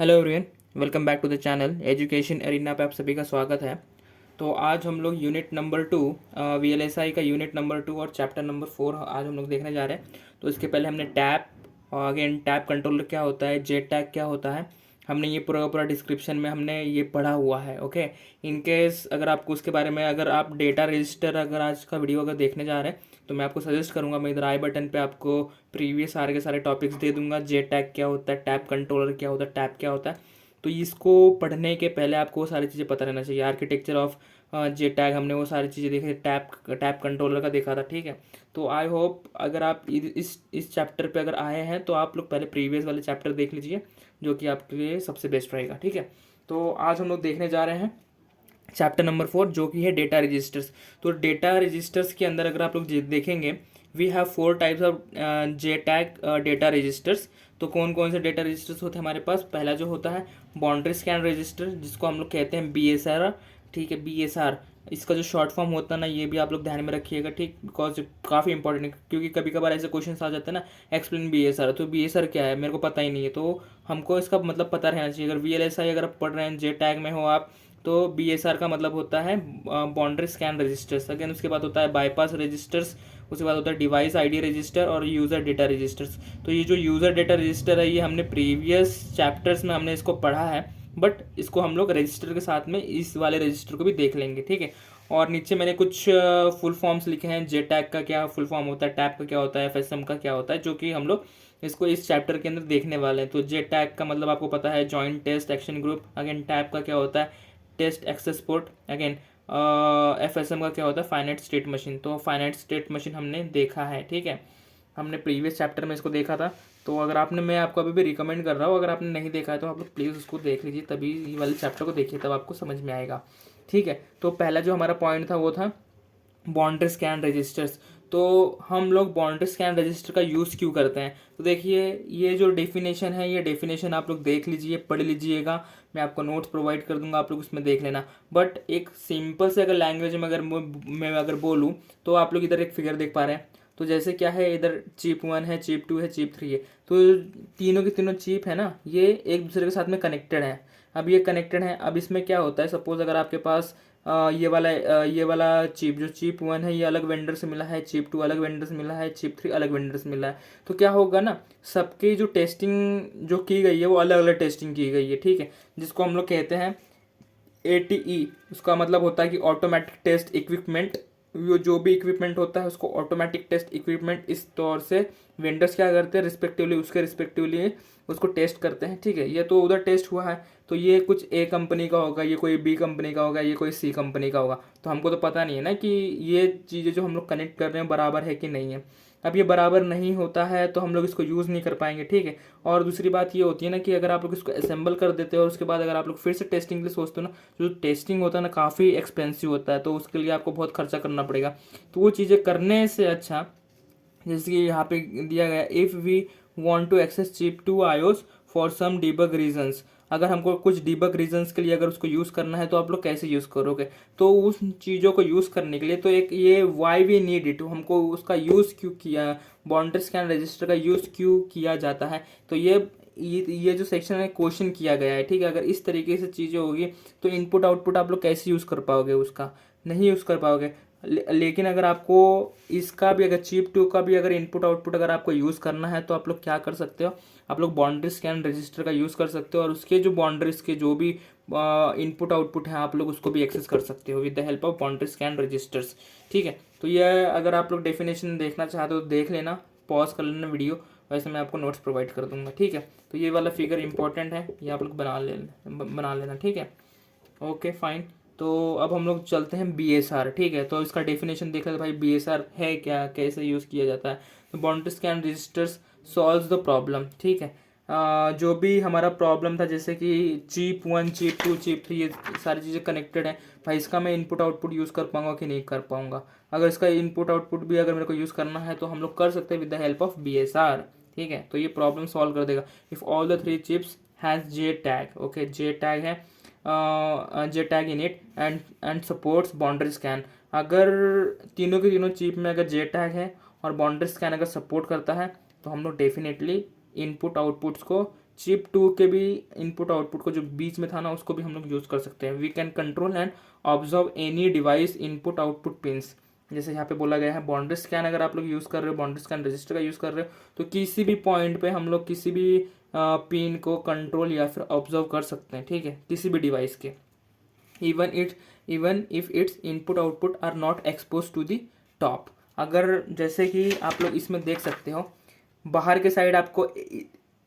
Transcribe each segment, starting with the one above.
Hello everyone, welcome back to the channel education arena पे आप सभी का स्वागत है। तो आज हम लोग यूनिट नंबर 2 VLSI का यूनिट नंबर 2 और चैप्टर नंबर 4 आज हम लोग देखने जा रहे हैं। तो इसके पहले हमने टैप और अगेन टैप कंट्रोलर क्या होता है, जेट टैग क्या होता है, हमने ये पूरा पूरा डिस्क्रिप्शन में हमने ये पढ़ा हुआ है। ओके, इन केस अगर आपको उसके बारे में अगर आप डेटा रजिस्टर अगर आज का वीडियो अगर देखने जा रहे हैं तो मैं आपको सजेस्ट करूंगा, मैं इधर आई बटन पे आपको प्रीवियस सारे के सारे टॉपिक्स दे दूंगा। जे टैग क्या होता है, टैप कंट्रोलर क्या होता है, टैप क्या होता है। तो इसको पढ़ने के पहले आपको वो सारी चीज़ें पता रहना चाहिए। आर्किटेक्चर ऑफ जे टैग हमने वो सारी चीज़ें देखी, टैप टैप कंट्रोलर का देखा था। ठीक है, तो आई होप अगर आप इस चैप्टर पे अगर आए हैं तो आप लोग पहले प्रीवियस वाले चैप्टर देख लीजिए, जो कि आपके लिए सबसे बेस्ट रहेगा। ठीक है, तो आज हम लोग देखने जा रहे हैं चैप्टर नंबर 4, जो कि है डेटा रजिस्टर्स। तो डेटा रजिस्टर्स के अंदर अगर आप लोग देखेंगे, we have 4 types of JTAG data registers. तो कौन कौन से डेटा रजिस्टर्स होते हैं हमारे पास? पहला जो होता है बाउंड्री स्कैन रजिस्टर, जिसको हम लोग कहते हैं BSR। ठीक है, BSR इसका जो शॉर्ट फॉर्म होता है ना, ये भी आप लोग ध्यान में रखिएगा। ठीक, बिकॉज काफ़ी इंपॉर्टेंट है, क्योंकि कभी कभार ऐसे क्वेश्चन आ जाते हैं ना, एक्सप्लेन BSR। तो BSR क्या है मेरे को पता ही नहीं है, तो हमको इसका मतलब पता रहना चाहिए। अगर VLSI अगर आप पढ़ रहे हैं, जे टैग में हो आप, तो BSR का मतलब होता है बाउंड्री स्कैन रजिस्टर्स। अगेन उसके बाद होता है बाईपास रजिस्टर्स, उसके बाद होता है डिवाइस आईडी रजिस्टर और यूज़र डेटा रजिस्टर्स। तो ये जो यूज़र डेटा रजिस्टर है, ये हमने प्रीवियस चैप्टर्स में हमने इसको पढ़ा है, बट इसको हम लोग रजिस्टर के साथ में इस वाले रजिस्टर को भी देख लेंगे। ठीक है, और नीचे मैंने कुछ फुल फॉर्म्स लिखे हैं। जे टैग का क्या फुल फॉर्म होता है, टैप का क्या होता है, FSM का क्या होता है, जो कि हम लोग इसको इस चैप्टर के अंदर देखने वाले हैं। तो जे टैग का मतलब आपको पता है, joint test action group. Again TAP का क्या होता है, test access port. Again FSM का क्या होता है, फाइनाइट स्टेट मशीन। तो फाइनाइट स्टेट मशीन हमने देखा है। ठीक है, हमने प्रीवियस चैप्टर में इसको देखा था। तो अगर आपने, मैं आपको अभी भी रिकमेंड कर रहा हूँ, अगर आपने नहीं देखा है तो आप लोग प्लीज़ उसको देख लीजिए, तभी ये वाले चैप्टर को देखिए, तब आपको समझ में आएगा। ठीक है, तो पहला जो हमारा पॉइंट था वो था बाउंड्री स्कैन रजिस्टर्स। तो हम लोग बाउंड्री स्कैन रजिस्टर का यूज़ क्यों करते हैं? तो देखिए, ये जो डेफिनेशन है, ये डेफिनेशन आप लोग देख लीजिए, पढ़ लीजिएगा। मैं आपको नोट्स प्रोवाइड कर दूंगा, आप लोग उसमें देख लेना। बट एक सिंपल से अगर लैंग्वेज में अगर मैं अगर बोलूँ, तो आप लोग इधर एक फिगर देख पा रहे हैं। तो जैसे क्या है, इधर चिप 1 है, चिप 2 है, चिप 3 है। तो तीनों की तीनों चिप है ना, ये एक दूसरे के साथ में कनेक्टेड है। अब ये कनेक्टेड है, अब इसमें क्या होता है, सपोज अगर आपके पास ये वाला चिप, जो चिप 1 है, ये अलग वेंडर से मिला है, चिप 2 अलग वेंडर से मिला है, चिप 3 अलग वेंडर से मिला है। तो क्या होगा ना, सबकी जो टेस्टिंग जो की गई है वो अलग अलग टेस्टिंग की गई है। ठीक है, जिसको हम लोग कहते हैं ATE। उसका मतलब होता है कि ऑटोमेटिक टेस्ट इक्विपमेंट। वो जो भी इक्विपमेंट होता है उसको ऑटोमेटिक टेस्ट इक्विपमेंट, इस तौर से वेंडर्स क्या करते हैं, रिस्पेक्टिवली उसके रिस्पेक्टिवली उसको टेस्ट करते हैं। ठीक है, ये तो उधर टेस्ट हुआ है, तो ये कुछ A कंपनी का होगा, ये कोई B कंपनी का होगा, ये कोई C कंपनी का होगा। तो हमको तो पता नहीं है ना कि ये चीज़ें जो हम लोग कनेक्ट कर रहे हैं बराबर है कि नहीं है। अब ये बराबर नहीं होता है तो हम लोग इसको यूज़ नहीं कर पाएंगे। ठीक है, और दूसरी बात ये होती है ना कि अगर आप लोग इसको असेंबल कर देते हो और उसके बाद अगर आप लोग फिर से टेस्टिंग के लिए सोचते हो ना, जो टेस्टिंग होता है ना काफ़ी एक्सपेंसिव होता है, तो उसके लिए आपको बहुत खर्चा करना पड़ेगा। तो वो चीज़ें करने से अच्छा, जैसे कि यहाँ पे दिया गया, if we want to access chip 2 IOs for some debug reasons. अगर हमको कुछ डिबग रीजंस के लिए अगर उसको यूज़ करना है तो आप लोग कैसे यूज़ करोगे? तो उस चीज़ों को यूज़ करने के लिए तो एक ये वाई वी नीड इट, हमको उसका यूज़ क्यों किया, बाउंड्री स्कैन रजिस्टर का यूज़ क्यों किया जाता है, तो ये जो सेक्शन है क्वेश्चन किया गया है। ठीक है, अगर इस तरीके से चीज़ें होगी तो इनपुट आउटपुट आप लोग कैसे यूज़ कर पाओगे, उसका नहीं यूज़ कर पाओगे। लेकिन अगर आपको इसका भी, अगर चिप 2 का भी अगर इनपुट आउटपुट अगर आपको यूज़ करना है तो आप लोग क्या कर सकते हो, आप लोग बाउंड्री स्कैन रजिस्टर का यूज़ कर सकते हो, और उसके जो बाउंड्रीज के जो भी इनपुट आउटपुट है आप लोग उसको भी एक्सेस कर सकते हो with the help of boundary scan registers. ठीक है, तो ये अगर आप लोग डेफिनेशन देखना चाहते हो तो देख लेना, पॉज कर लेना वीडियो, वैसे मैं आपको नोट्स प्रोवाइड कर दूंगा। ठीक है, तो ये वाला फिगर इंपॉर्टेंट है, ये आप लोग बना लेना। ठीक है, ओके फाइन। तो अब हम लोग चलते हैं BSR। ठीक है, तो इसका डेफिनेशन देख रहे थे भाई, BSR है क्या, कैसे यूज़ किया जाता है। तो boundary scan registers solves the problem. ठीक है, जो भी हमारा प्रॉब्लम था, जैसे कि चिप 1, चिप 2, चिप 3, ये सारी चीज़ें कनेक्टेड हैं भाई, इसका मैं इनपुट आउटपुट यूज़ कर पाऊंगा कि नहीं कर पाऊंगा। अगर इसका इनपुट आउटपुट भी अगर मेरे को यूज़ करना है तो हम लोग कर सकते हैं with the help of BSR। ठीक है, तो ये प्रॉब्लम सॉल्व कर देगा। If all the 3 chips has J tag, okay J tag है, J tag in it and supports boundary scan. अगर तीनों के तीनों चिप में अगर जे टैग है और बाउंड्री स्कैन अगर सपोर्ट करता है तो हम लोग डेफिनेटली इनपुट आउटपुट्स को चिप 2 के भी इनपुट आउटपुट को जो बीच में था ना उसको भी हम लोग यूज़ कर सकते हैं। We can control and observe any device input output pins. जैसे यहाँ पे बोला गया है बाउंड्री स्कैन अगर आप लोग यूज़ कर रहे हो, बाउंड्री स्कैन रजिस्टर का यूज़ कर रहे हो, तो किसी भी पॉइंट पे हम लोग किसी भी पिन को कंट्रोल या फिर ऑब्जर्व कर सकते हैं, ठीक है, किसी भी डिवाइस के। Even if it's input output are not expose to the top. अगर जैसे कि आप लोग इसमें देख सकते हो बाहर के साइड आपको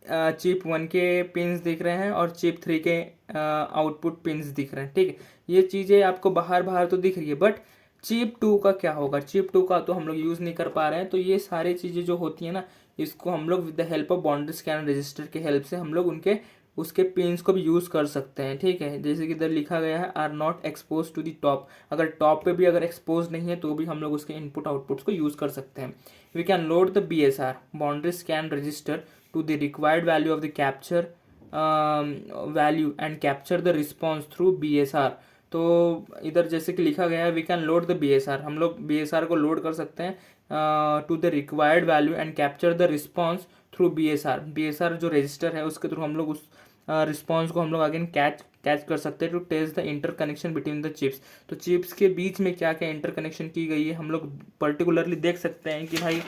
चिप 1 के पिंस दिख रहे हैं और चिप 3 के आउटपुट पिंस दिख रहे हैं, ठीक है। ये चीज़ें आपको बाहर बाहर तो दिख रही है, बट चिप 2 का क्या होगा, चिप 2 का तो हम लोग यूज़ नहीं कर पा रहे हैं। तो ये सारी चीज़ें जो होती है ना, इसको हम लोग with the help of boundary scan register के हेल्प से हम लोग उनके उसके पिंस को भी यूज़ कर सकते हैं, ठीक है। जैसे कि इधर लिखा गया है are not expose to the top. अगर टॉप पे भी अगर एक्सपोज नहीं है तो भी हम लोग उसके इनपुट आउटपुट्स को यूज़ कर सकते हैं। We can load the BSR boundary scan register to the required value of the capture value and capture the response through BSR। तो इधर जैसे कि लिखा गया है we can load the BSR, हम लोग BSR को लोड कर सकते हैं to the required value and capture the response through BSR जो रजिस्टर है उसके थ्रू हम लोग उस रिस्पॉन्स को हम लोग अगेन कैच कर सकते हैं to test the interconnection between the chips. तो चिप्स के बीच में क्या क्या इंटरकनेक्शन की गई है हम लोग पर्टिकुलरली देख सकते हैं कि भाई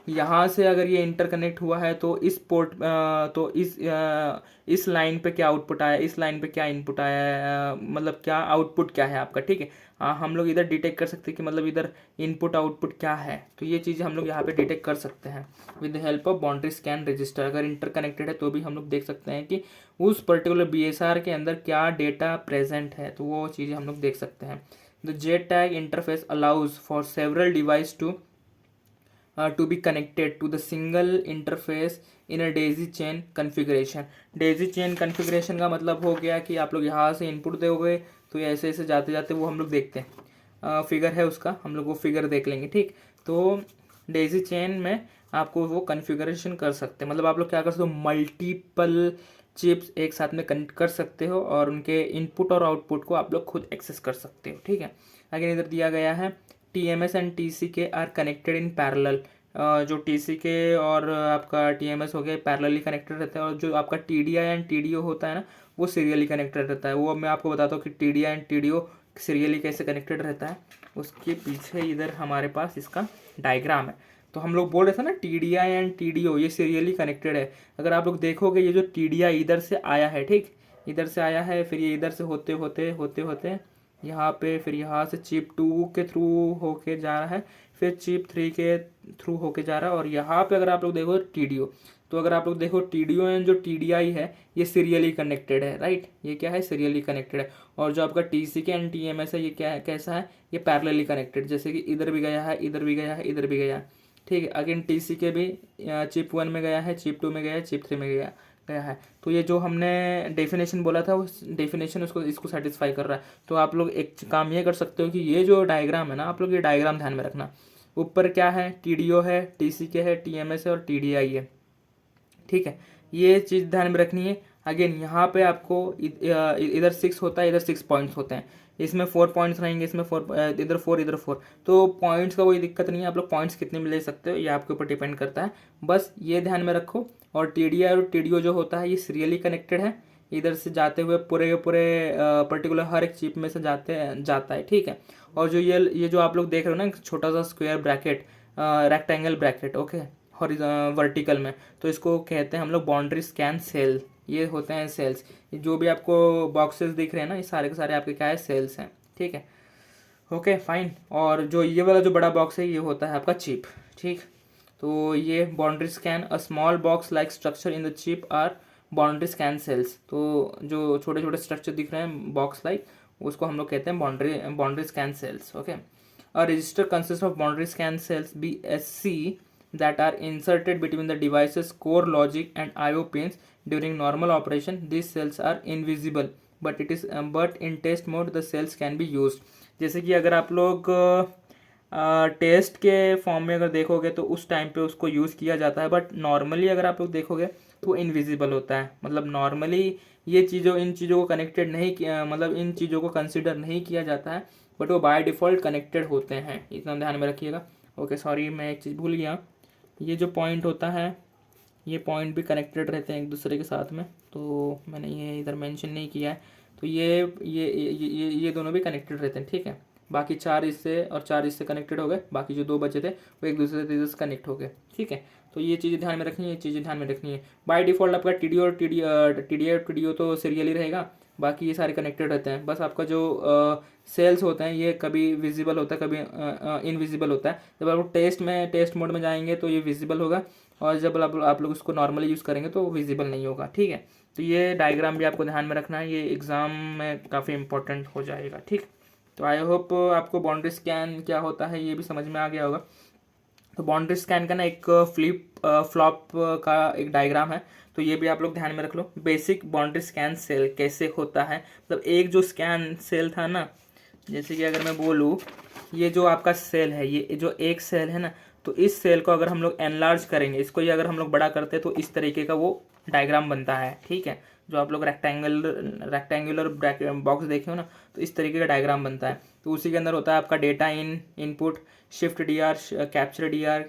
यहाँ से अगर ये इंटरकनेक्ट हुआ है तो इस पोर्ट तो इस लाइन पे क्या आउटपुट आया, इस लाइन पे क्या इनपुट आया, मतलब क्या आउटपुट क्या है आपका, ठीक है। हम लोग इधर डिटेक्ट कर सकते हैं कि मतलब इधर इनपुट आउटपुट क्या है। तो ये चीज़ हम लोग यहाँ पे डिटेक्ट कर सकते हैं with the help of boundary scan register. अगर इंटरकनेक्टेड है तो भी हम लोग देख सकते हैं कि उस पर्टिकुलर BSR के अंदर क्या डेटा प्रेजेंट है, तो वो चीज़ें हम लोग देख सकते हैं। The JTAG interface allows for several device to be connected to the single interface in a daisy chain configuration। daisy chain configuration का मतलब हो गया कि आप लोग यहाँ से इनपुट दोगे तो ये ऐसे ऐसे जाते जाते वो हम लोग देखते हैं, फिगर है उसका, हम लोग वो फिगर देख लेंगे, ठीक। तो डेजी चेन में आपको वो कन्फिगरेशन कर सकते हैं, मतलब आप लोग क्या कर सकते हो, मल्टीपल चिप्स एक साथ में कनेक्ट कर सकते हो और उनके इनपुट और आउटपुट को आप लोग खुद एक्सेस कर सकते हो, ठीक है। आगे इधर दिया गया है TMS and TCK are connected in parallel. जो TCK और आपका TMS हो गया पैरेलली कनेक्टेड रहता है, और जो आपका TDI एंड TDO होता है ना वो सीरियली कनेक्टेड रहता है। वो मैं आपको बताता हूँ कि TDI एंड TDO सीरियली कैसे कनेक्टेड रहता है। उसके पीछे इधर हमारे पास इसका डायग्राम है। तो हम लोग बोल रहे थे ना TDI एंड TDO ये सीरियली कनेक्टेड है। अगर आप लोग देखोगे ये जो TDI इधर से आया है, ठीक, इधर से आया है, फिर ये इधर से होते होते होते होते यहाँ पे, फिर यहाँ से चिप 2 के थ्रू होके जा रहा है, फिर चिप 3 के थ्रू होके जा रहा है, और यहाँ पे अगर आप लोग देखो TDO, तो अगर आप लोग देखो TDO एंड जो TDI है ये सीरियली कनेक्टेड है, राइट, ये क्या है, सीरियली कनेक्टेड है। और जो आपका TCK एंड TMS है ये क्या है, कैसा है, ये पैरेलली कनेक्टेड, जैसे कि इधर भी गया है, इधर भी गया है, इधर भी गया है, ठीक है। अगेन TCK भी चिप 1 में गया है, चिप 2 में गया है, चिप 3 में गया है। तो ये जो हमने डेफिनेशन बोला था उस डेफिनेशन इसको सेटिस्फाई कर रहा है। तो आप लोग एक काम ये कर सकते हो कि ये जो डायग्राम है ना, आप लोग ये डायग्राम ध्यान में रखना। ऊपर क्या है, TDO है, TCK है, TMS है और TDI है, ठीक है। ये चीज़ ध्यान में रखनी है। अगेन यहाँ पे आपको इधर 6 होता है, इधर 6 पॉइंट्स होते हैं, इसमें 4 पॉइंट्स रहेंगे, इसमें 4, इधर 4 इधर 4। तो पॉइंट्स का कोई दिक्कत नहीं है, आप लोग पॉइंट्स कितने में ले सकते हो ये आपके ऊपर डिपेंड करता है, बस ये ध्यान में रखो। और TDI और TDO जो होता है ये सीरियली कनेक्टेड है, इधर से जाते हुए पूरे पर्टिकुलर हर एक चिप में से जाता है, ठीक है। और जो ये जो आप लोग देख रहे हो ना छोटा सा square bracket, rectangle bracket, okay, vertical में, तो इसको कहते हैं हम लोग बाउंड्री स्कैन सेल। ये होते हैं सेल्स, जो भी आपको बॉक्सेस दिख रहे हैं ना ये सारे के सारे आपके क्या है, सेल्स हैं, ठीक है, ओके फाइन। और जो ये वाला जो बड़ा बॉक्स है ये होता है आपका चिप, ठीक। तो ये boundary scan a small box like structure in the chip are boundary scan cells. तो जो छोटे छोटे स्ट्रक्चर दिख रहे हैं बॉक्स लाइक, उसको हम लोग कहते हैं boundary scan cells, okay. A register consist of boundary scan cells BSC that are inserted between the device's core logic and IO pins during normal operation. These cells are invisible, but in test mode the cells can be used। जैसे कि अगर आप लोग test के form में अगर देखोगे तो उस टाइम पे उसको यूज़ किया जाता है, बट नॉर्मली अगर आप लोग देखोगे तो इनविजिबल होता है। मतलब नॉर्मली ये इन चीज़ों को कनेक्टेड नहीं किया, मतलब इन चीज़ों को कंसिडर नहीं किया जाता है, बट वो बाय डिफ़ॉल्ट कनेक्टेड होते हैं, इतना ध्यान में रखिएगा। ओके सॉरी मैं एक चीज़ भूल गया, ये जो पॉइंट होता है ये पॉइंट भी कनेक्टेड रहते हैं एक दूसरे के साथ में, तो मैंने ये इधर मेंशन नहीं किया है। तो ये दोनों भी कनेक्टेड रहते हैं, ठीक है। बाकी 4 इससे और 4 इससे कनेक्टेड हो गए, बाकी जो 2 बचे थे वो एक दूसरे से कनेक्ट हो गए, ठीक है। तो ये चीज़ें ध्यान में रखनी है, ये चीज़ें ध्यान में रखनी है। बाय डिफ़ॉल्ट आपका टी डी ओ तो सीरियल ही रहेगा, बाकी ये सारे कनेक्टेड रहते हैं। बस आपका जो सेल्स होते हैं ये कभी विजिबल होता है, कभी इनविजिबल होता है। जब आप टेस्ट मोड में जाएंगे तो ये विजिबल होगा, और जब आप लोग इसको नॉर्मली यूज़ करेंगे तो विजिबल नहीं होगा, ठीक है। तो ये डायग्राम भी आपको ध्यान में रखना है, ये एग्ज़ाम में काफ़ी इंपॉर्टेंट हो जाएगा, ठीक। तो आई होप आपको बाउंड्री स्कैन क्या होता है ये भी समझ में आ गया होगा। तो बाउंड्री स्कैन का ना एक फ्लॉप का एक डायग्राम है, तो ये भी आप लोग ध्यान में रख लो। बेसिक बाउंड्री स्कैन सेल कैसे होता है, मतलब एक जो स्कैन सेल था ना, जैसे कि अगर मैं बोलूँ ये जो आपका सेल है, ये जो एक सेल है ना, तो इस सेल को अगर हम लोग एनलार्ज करेंगे, इसको ये अगर हम लोग बड़ा करते हैं तो इस तरीके का वो डायग्राम बनता है, ठीक है। जो आप लोग रेक्टेंगुलर बॉक्स देखे हो ना, तो इस तरीके का डायग्राम बनता है। तो उसी के अंदर होता है आपका data input, shift D R, capture D R,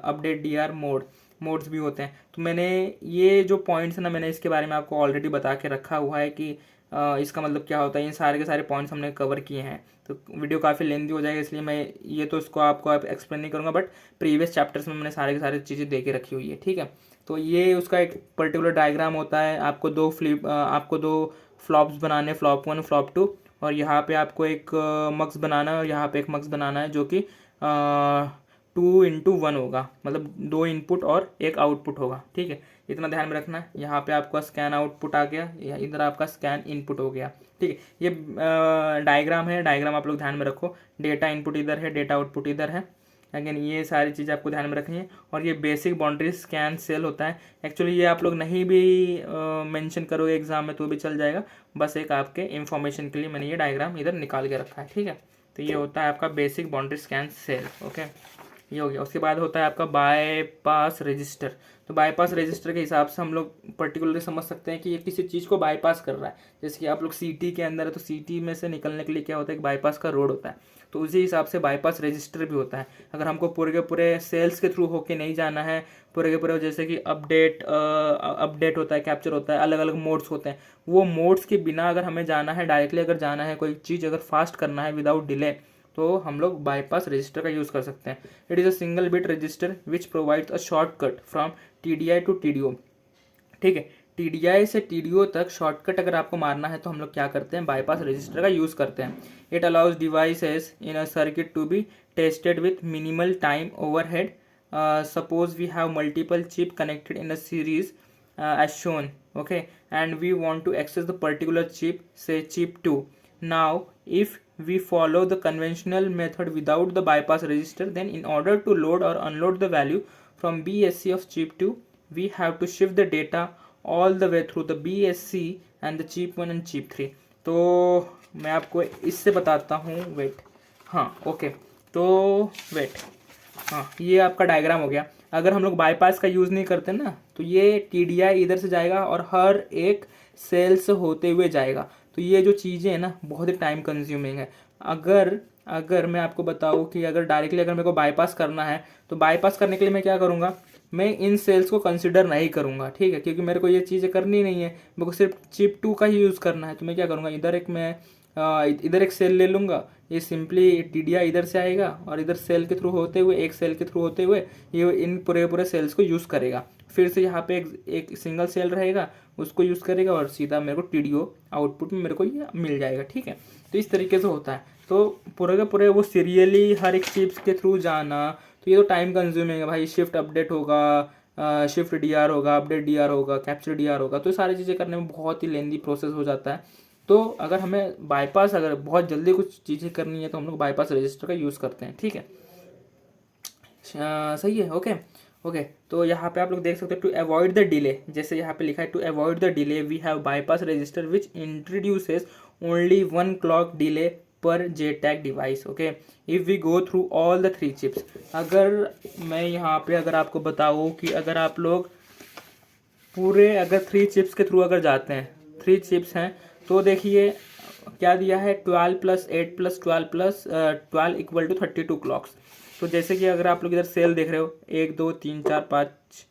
update D R, modes भी होते हैं। तो मैंने ये जो पॉइंट्स है ना, मैंने इसके बारे में आपको ऑलरेडी बता के रखा हुआ है कि इसका मतलब क्या होता है। इन सारे के सारे पॉइंट्स हमने कवर किए हैं, तो वीडियो काफ़ी लेंथी हो जाएगा, इसलिए मैं ये तो इसको आपको एक्सप्लेन नहीं करूँगा, बट प्रीवियस चैप्टर्स में मैंने सारे के सारे चीज़ें दे के रखी हुई है, ठीक है। तो ये उसका एक पर्टिकुलर डायग्राम होता है। आपको दो फ्लॉप्स बनाने, फ्लॉप 1 फ्लॉप 2, और यहाँ पे आपको एक मक्स बनाना है और यहाँ पे एक मक्स बनाना है, जो कि 2x1 होगा, मतलब 2 इनपुट और 1 आउटपुट होगा, ठीक है। इतना ध्यान में रखना है। यहाँ पे आपका स्कैन आउटपुट आ गया, इधर आपका स्कैन इनपुट हो गया, ठीक है। ये डायग्राम है, डायग्राम आप लोग ध्यान में रखो। डेटा इनपुट इधर है, डेटा आउटपुट इधर है। अगेन ये सारी चीज़ें आपको ध्यान में रखनी है। और ये बेसिक बाउंड्री स्कैन सेल होता है। एक्चुअली ये आप लोग नहीं भी मेंशन करोगे एग्जाम में तो भी चल जाएगा, बस एक आपके इन्फॉर्मेशन के लिए मैंने ये डायग्राम इधर निकाल के रखा है, ठीक है। तो ये होता है आपका basic boundary scan cell, okay, ये हो गया। उसके बाद होता है आपका बाईपास रजिस्टर। तो बाईपास रजिस्टर के हिसाब से हम लोग पर्टिकुलरली समझ सकते हैं कि ये किसी चीज़ को बाईपास कर रहा है। जैसे कि आप लोग सिटी के अंदर है, तो सिटी में से निकलने के लिए क्या होता है, एक बाईपास का रोड होता है, तो उसी हिसाब से बाईपास रजिस्टर भी होता है। अगर हमको पूरे के पूरे सेल्स के थ्रू होके नहीं जाना है, पूरे के पूरे, जैसे कि अपडेट होता है, कैप्चर होता है, अलग अलग मोड्स होते हैं, वो मोड्स के बिना अगर हमें जाना है, डायरेक्टली अगर जाना है, कोई चीज़ अगर फास्ट करना है विदाउट डिले, तो हम लोग बाईपास रजिस्टर का यूज़ कर सकते हैं। It is a single bit register which provides a shortcut from TDI to TDO, ठीक है। टीडीआई से टीडीओ तक शॉर्टकट अगर आपको मारना है तो हम लोग क्या करते हैं, बाईपास रजिस्टर का यूज़ करते हैं। It allows devices in a circuit to be tested with minimal time overhead. Suppose we have multiple chip connected in a series as shown, okay, and we want to access the particular chip, say chip 2. Now if we follow the conventional method without the bypass register, then in order to load or unload the value from BSC of chip 2, we have to shift the data all the way through the BSC and the chip 1 and chip 3. तो मैं आपको इससे बताता हूँ, wait, हाँ, okay, तो wait, हाँ, ये आपका डायग्राम हो गया। अगर हम लोग बाईपास का यूज़ नहीं करते ना, तो ये टीडीआई इधर से जाएगा और हर एक सेल से होते हुए जाएगा। तो ये जो चीज़ें हैं ना, बहुत ही टाइम कंज्यूमिंग है। अगर मैं आपको बताऊँ कि अगर डायरेक्टली अगर मेरे को बाईपास करना है, तो बाईपास करने के लिए मैं क्या करूँगा, मैं इन सेल्स को कंसिडर नहीं करूँगा, ठीक है, क्योंकि मेरे को ये चीज़ें करनी नहीं है, मेरे को सिर्फ चिप 2 का ही यूज़ करना है। तो मैं क्या करूँगा, इधर एक सेल ले लूँगा, ये सिंपली टीडीआई इधर से आएगा और इधर सेल के थ्रू होते हुए, एक सेल के थ्रू होते हुए ये इन पूरे सेल्स को यूज़ करेगा। फिर से यहाँ पे एक सिंगल सेल रहेगा, उसको यूज़ करेगा और सीधा मेरे को टीडीओ आउटपुट में मेरे को ये मिल जाएगा, ठीक है। तो इस तरीके से होता है। तो पूरे के पूरे वो सीरियली हर एक चिप्स के थ्रू जाना, तो ये तो टाइम कंज्यूमिंग है भाई। शिफ्ट अपडेट होगा, शिफ्ट डीआर होगा, अपडेट डीआर होगा, कैप्चर डीआर होगा, तो सारी चीज़ें करने में बहुत ही लेंदी प्रोसेस हो जाता है। तो अगर हमें बाईपास, अगर बहुत जल्दी कुछ चीज़ें करनी है, तो हम लोग बाईपास रजिस्टर का यूज़ करते हैं, ठीक है। सही है, ओके ओके। तो यहाँ पे आप लोग देख सकते हो, टू अवॉइड द डिले, जैसे यहाँ पे लिखा है, to avoid the delay we have bypass register which introduces only 1 clock delay per JTAG device, okay, if we go through all the 3 chips. अगर मैं यहाँ पे अगर आपको बताऊँ कि अगर आप लोग पूरे अगर 3 चिप्स के थ्रू अगर जाते हैं, 3 चिप्स हैं, तो देखिए क्या दिया है, 12 + 8 + 12 + 12 = 32 क्लॉक्स। तो जैसे कि अगर आप लोग इधर सेल देख रहे हो, 1 2 3 4 5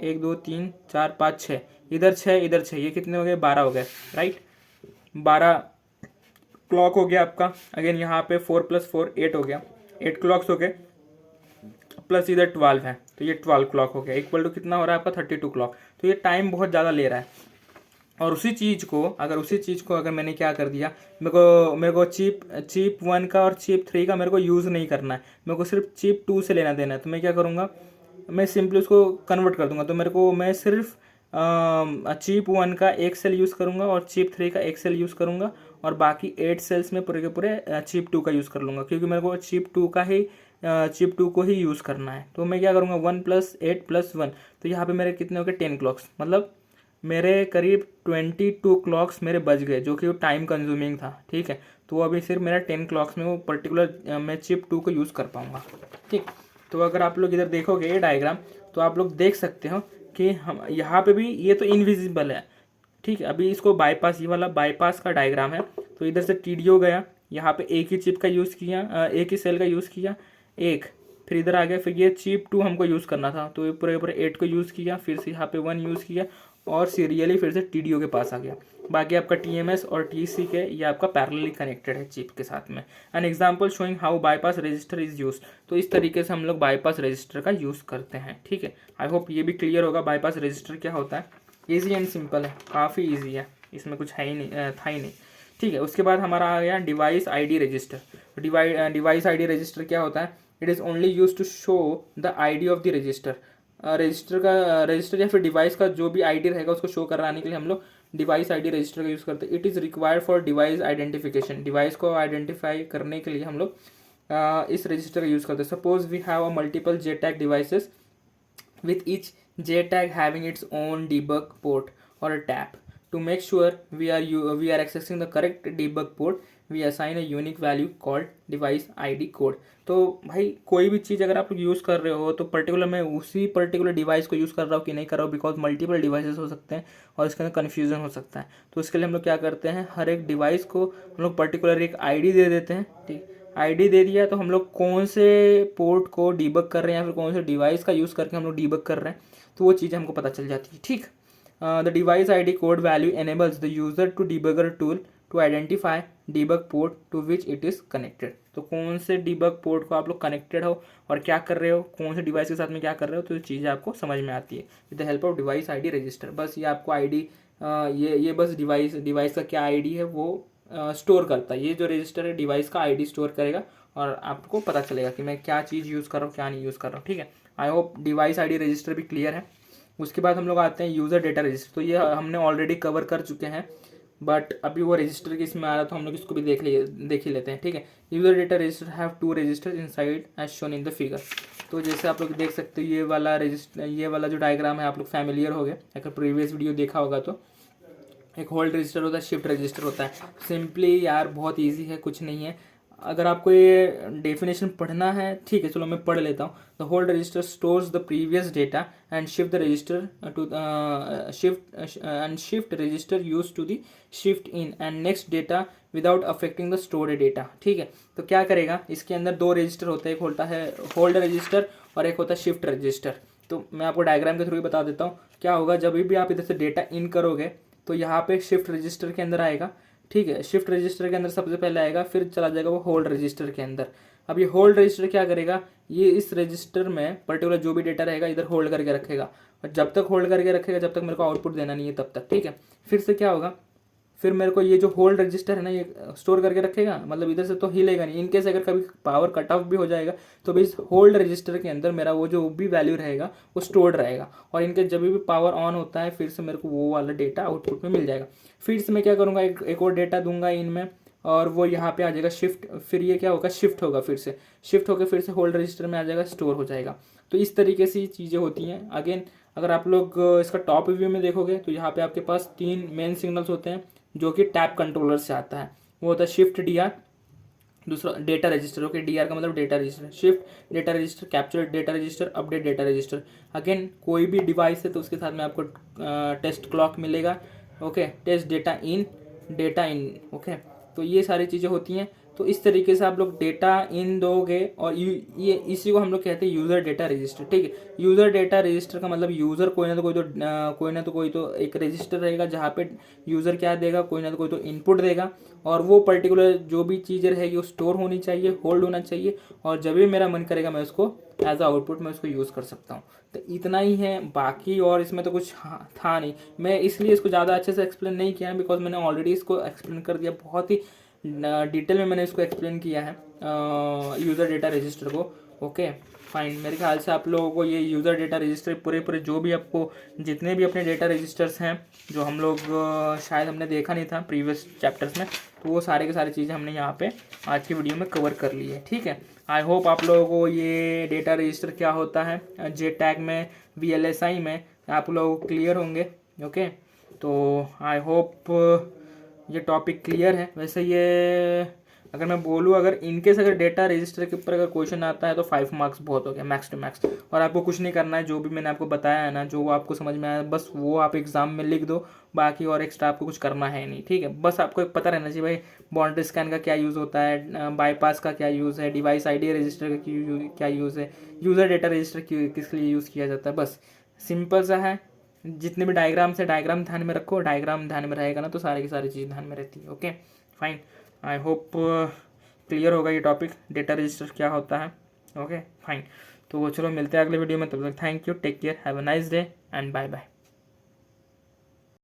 1 2 3 4 5 6, इधर 6 इधर 6, ये कितने हो गए 12 हो गए, राइट। 12 क्लॉक हो गया आपका। अगेन यहाँ पे 4 + 4 8 हो गया, 8 क्लॉक्स हो गए, प्लस इधर 12 है, तो ये 12 क्लॉक हो गया, इक्वल टू कितना हो रहा है आपका 32 क्लॉक। तो ये टाइम बहुत ज़्यादा ले रहा है। और उसी चीज़ को अगर मैंने क्या कर दिया, मेरे को चिप 1 का और चिप 3 का मेरे को यूज़ नहीं करना है, मेरे को सिर्फ चिप 2 से लेना देना है, तो मैं क्या करूँगा, मैं सिंपली उसको कन्वर्ट कर दूंगा। तो मैं सिर्फ चिप 1 का एक सेल यूज़ करूँगा और चिप 3 का एक सेल यूज़ करूँगा, और बाकी 8 सेल्स में पूरे के पूरे चिप 2 का यूज़ कर लूँगा, क्योंकि मेरे को चिप 2 को ही यूज़ करना है। तो मैं क्या करूँगा 1 + 8 + 1, तो यहाँ पे मेरे कितने हो गए 10 क्लॉक्स, मतलब मेरे करीब 22 क्लॉक्स मेरे बच गए, जो कि वो टाइम कंज्यूमिंग था, ठीक है। तो अभी सिर्फ मेरा 10 क्लॉक्स में वो पर्टिकुलर मैं चिप 2 को यूज़ कर पाऊँगा, ठीक। तो अगर आप लोग इधर देखोगे ये डायग्राम, तो आप लोग देख सकते हो कि हम यहाँ पे भी ये तो इनविजिबल है, ठीक है। अभी इसको बाईपास, ये वाला बाईपास का डायग्राम है। तो इधर से टीडीओ गया, यहाँ पे एक ही चिप का यूज़ किया, एक ही सेल का यूज़ किया, एक, फिर इधर आ गया, फिर ये चिप 2 हमको यूज़ करना था, तो ये पूरे पूरे 8 को यूज़ किया, फिर से यहाँ पे 1 यूज़ किया, और सीरियली फिर से टीडीओ के पास आ गया। बाकी आपका टीएमएस और टीसी के ये आपका पैरेलली कनेक्टेड है चिप के साथ में। An example showing how bypass register is use. तो इस तरीके से हम लोग बाईपास रजिस्टर का यूज़ करते हैं, ठीक है। आई होप ये भी क्लियर होगा बाईपास रजिस्टर क्या होता है। ईजी एंड सिंपल है, काफ़ी ईजी है, इसमें कुछ है ही नहीं, था ही नहीं, ठीक है। उसके बाद हमारा आ गया device ID register. Device ID register क्या होता है, it is only use to show the ID of the register. Register या फिर डिवाइस का जो भी आईडी रहेगा उसको शो कराने के लिए हम लोग डिवाइस आईडी रजिस्टर का यूज़ करते हैं। It is required for device identification. Device को आइडेंटिफाई करने के लिए हम लोग इस रजिस्टर का यूज़ करते हैं। Suppose we have a multiple JTAG devices with each JTAG having its own debug port or a tab. To make sure we are accessing the correct debug port, we assign a unique value called device ID code. तो भाई कोई भी चीज़ अगर आप use कर रहे हो तो पर्टिकुलर मैं उसी पर्टिकुलर डिवाइस को यूज़ कर रहा हूँ कि नहीं कर रहा हूँ, बिकॉज मल्टीपल डिवाइसेस हो सकते हैं और इसके अंदर कन्फ्यूजन हो सकता है। तो इसके लिए हम लोग क्या करते हैं, हर एक डिवाइस को हम लोग पर्टिकुलर एक आईडी दे देते हैं, ठीक। आईडी दे दिया तो हम लोग कौन से पोर्ट को डीबग कर रहे हैं या फिर कौन से डिवाइस का यूज़ करके हम लोग डीबग कर रहे हैं, तो वो चीज़ हमको पता चल जाती है, ठीक। The device ID code value enables the user to debugger tool to identify debug port to which it is connected. तो कौन से डीबग पोर्ट को आप लोग कनेक्टेड हो और क्या कर रहे हो, कौन से डिवाइस के साथ में क्या कर रहे हो, तो ये चीज़ें आपको समझ में आती है with the help of device ID register. बस ये आपको आईडी ये बस डिवाइस का क्या आईडी है वो स्टोर करता है। ये जो रजिस्टर है डिवाइस का आईडी स्टोर करेगा और आपको पता चलेगा कि मैं क्या चीज़ यूज़ कर रहा हूँ क्या नहीं यूज़ कर रहा हूँ, ठीक है। I hope device ID register भी क्लियर है। उसके बाद हम लोग आते हैं यूज़र डेटा रजिस्टर। तो ये हमने ऑलरेडी कवर कर चुके हैं, बट अभी वो रजिस्टर के इसमें आ रहा, तो हम लोग इसको भी देख ही लेते हैं, ठीक है। User data register have 2 register inside as shown in the figure. तो जैसे आप लोग देख सकते हो ये वाला जो डायग्राम है आप लोग फैमिलियर हो गए, अगर प्रीवियस वीडियो देखा होगा तो। एक होल्ड रजिस्टर होता है, शिफ्ट रजिस्टर होता है। सिंपली यार बहुत ईजी है, कुछ नहीं है। अगर आपको ये डेफिनेशन पढ़ना है, ठीक है, चलो मैं पढ़ लेता हूँ। The hold register stores the previous data and shift the register to shift register use to the shift in and next data without affecting the stored data, ठीक है। तो क्या करेगा, इसके अंदर 2 रजिस्टर होते हैं, एक होता है होल्ड रजिस्टर और एक होता है शिफ्ट रजिस्टर। तो मैं आपको डायग्राम के थ्रू ही बता देता हूँ क्या होगा। जब भी आप इधर से डेटा इन करोगे तो यहाँ पे शिफ्ट रजिस्टर के अंदर आएगा, ठीक है। शिफ्ट रजिस्टर के अंदर सबसे पहले आएगा, फिर चला जाएगा वो होल्ड रजिस्टर के अंदर। अब ये होल्ड रजिस्टर क्या करेगा, ये इस रजिस्टर में पर्टिकुलर जो भी डेटा रहेगा इधर होल्ड करके रखेगा, और जब तक होल्ड करके रखेगा जब तक मेरे को आउटपुट देना नहीं है तब तक, ठीक है। फिर से क्या होगा, फिर मेरे को ये जो होल्ड रजिस्टर है ना ये स्टोर करके रखेगा, मतलब इधर से तो हिलेगा नहीं। इनकेस अगर कभी पावर कट ऑफ भी हो जाएगा तो भी इस होल्ड रजिस्टर के अंदर मेरा वो जो भी वैल्यू रहेगा वो स्टोर्ड रहेगा, और इनके जब भी पावर ऑन होता है फिर से मेरे को वो वाला डेटा आउटपुट में मिल जाएगा। फिर से मैं क्या करूँगा, एक और डेटा दूंगा इनमें, और वो यहाँ पे आ जाएगा शिफ्ट, फिर ये क्या होगा शिफ्ट होगा, फिर से शिफ्ट होकर फिर से होल्ड रजिस्टर में आ जाएगा, स्टोर हो जाएगा। तो इस तरीके से चीज़ें होती हैं। अगेन अगर आप लोग इसका टॉप व्यू में देखोगे तो यहाँ पे आपके पास 3 मेन सिग्नल्स होते हैं जो कि टैप कंट्रोलर से आता है। वो होता है शिफ्ट डीआर, दूसरा डेटा रजिस्टर, ओके, डीआर का मतलब data register, shift data register, capture data register, update data register. Again कोई भी डिवाइस है तो उसके साथ में आपको टेस्ट क्लॉक मिलेगा, ओके, टेस्ट डेटा इन, ओके। तो ये सारी चीज़ें होती हैं। तो इस तरीके से आप लोग डेटा इन दोगे और ये इसी को हम लोग कहते हैं यूज़र डेटा रजिस्टर। ठीक है, यूज़र डेटा रजिस्टर का मतलब यूज़र कोई ना तो कोई तो एक रजिस्टर रहेगा जहाँ पे यूज़र क्या देगा, कोई ना तो कोई तो इनपुट देगा, और वो पर्टिकुलर जो भी चीज़ रहेगी वो स्टोर होनी चाहिए, होल्ड होना चाहिए, और जब भी मेरा मन करेगा मैं उसको एज अ आउटपुट मैं उसको यूज़ कर सकता हूँ। तो इतना ही है, बाकी और इसमें तो कुछ था नहीं। मैं इसलिए इसको ज़्यादा अच्छे से एक्सप्लेन नहीं किया है बिकॉज मैंने ऑलरेडी इसको एक्सप्लेन कर दिया, बहुत ही डिटेल में मैंने इसको एक्सप्लेन किया है यूज़र डेटा रजिस्टर को। ओके फाइन, मेरे ख्याल से आप लोगों को ये यूज़र डेटा रजिस्टर पूरे जो भी आपको जितने भी अपने डेटा रजिस्टर्स हैं जो हम लोग शायद हमने देखा नहीं था प्रीवियस चैप्टर्स में, तो वो सारे के सारी चीज़ें हमने यहाँ पे आज की वीडियो में कवर कर ली है। ठीक है, आई होप आप लोगों को ये डेटा रजिस्टर क्या होता है जे टैग में, VLSI में, आप लोगों को क्लियर होंगे। ओके, तो आई होप ये टॉपिक क्लियर है। वैसे ये अगर मैं बोलूँ, अगर इनकेस अगर डेटा रजिस्टर के ऊपर अगर क्वेश्चन आता है तो 5 मार्क्स बहुत हो गया मैक्स टू मैक्स, और आपको कुछ नहीं करना है, जो भी मैंने आपको बताया है ना, जो आपको समझ में आया बस वो आप एग्जाम में लिख दो, बाकी और एक्स्ट्रा आपको कुछ करना है नहीं। ठीक है, बस आपको एक पता रहना चाहिए भाई बाउंड्री स्कैन का क्या यूज़ होता है, बाईपास का क्या यूज़ है, डिवाइस ID रजिस्टर का क्या यूज़ है, यूज़र डेटा रजिस्टर किस लिए यूज़ किया जाता है, बस सिंपल सा है। जितने भी डायग्राम्स है डायग्राम ध्यान में रखो, डायग्राम ध्यान में रहेगा ना तो सारी की सारी चीज़ ध्यान में रहती है। Okay fine, I hope clear होगा ये टॉपिक डेटा रजिस्टर क्या होता है। ओके फाइन, तो चलो मिलते हैं अगले वीडियो में, तब तक thank you, take care, have a nice day and bye bye.